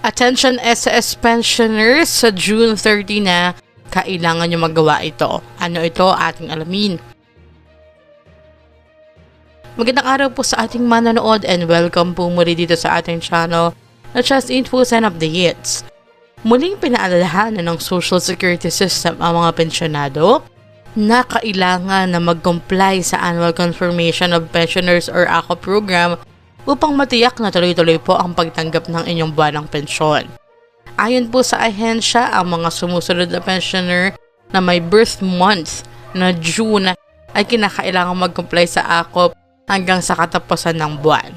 Attention SS pensioners, sa June 30 na kailangan nyo magawa ito. Ano ito? Ating alamin. Magandang araw po sa ating manonood and welcome po muli dito sa ating channel na Just Infos and Updates. Muling pinaalalahanan ng Social Security System ang mga pensyonado na kailangan na mag-comply sa Annual Confirmation of Pensioners or ACO program upang matiyak na tuloy-tuloy po ang pagtanggap ng inyong buwanang pensyon. Ayon po sa ahensya, ang mga sumusunod na pensioner na may birth month na June ay kinakailangan mag-comply sa ACO hanggang sa katapusan ng buwan.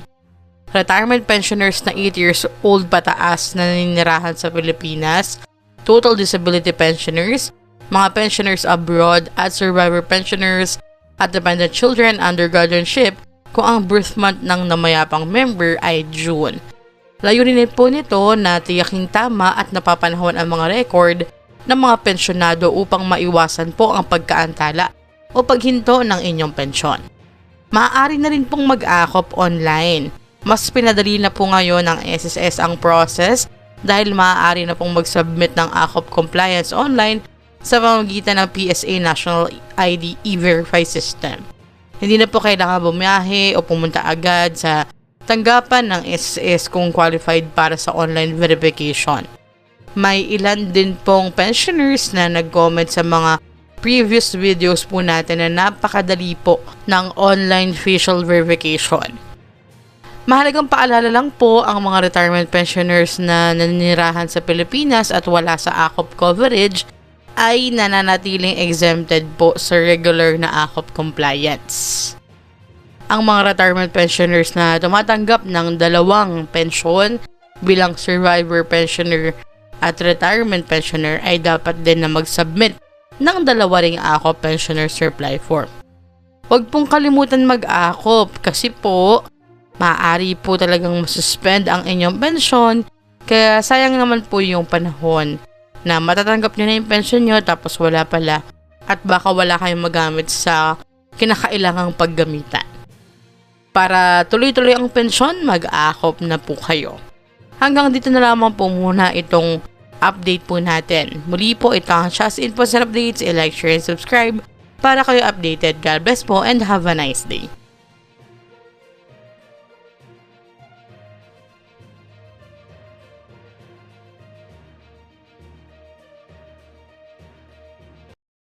Retirement pensioners na 8 years old pataas na naninirahan sa Pilipinas, total disability pensioners, mga pensioners abroad at survivor pensioners at dependent children under guardianship kung ang birth month ng namayapang member ay June. Layunin po nito na tiyaking tama at napapanahon ang mga record ng mga pensyonado upang maiwasan po ang pagkaantala o paghinto ng inyong pensyon. Maaari na rin pong mag-ACOP online. Mas pinadali na po ngayon ng SSS ang process dahil maaari na pong mag-submit ng ACOP compliance online sa pamamagitan ng PSA National ID E-Verify System. Hindi na po kailangan bumiyahe o pumunta agad sa tanggapan ng SSS kung qualified para sa online verification. May ilan din pong pensioners na nag-comment sa mga previous videos po natin na napakadali po ng online facial verification. Mahalagang paalala lang po ang mga retirement pensioners na naninirahan sa Pilipinas at wala sa ACOP coverage ay nananatiling exempted po sa regular na ACOP compliance. Ang mga retirement pensioners na tumatanggap ng dalawang pensyon bilang survivor pensioner at retirement pensioner ay dapat din na mag-submit ng dalawa ring ACOP pensioner supply form. Huwag pong kalimutan mag-ACOP kasi po maaari po talagang masuspend ang inyong pensyon kaya sayang naman po yung panahon na matatanggap nyo na yung pension nyo tapos wala pala at baka wala kayong magamit sa kinakailangang paggamitan. Para tuloy-tuloy ang pensyon, mag-ACOP na po kayo. Hanggang dito na lamang po muna itong update po natin. Muli po ito ang Just Infos and Updates. I-like, share, and subscribe para kayo updated. God bless po and have a nice day.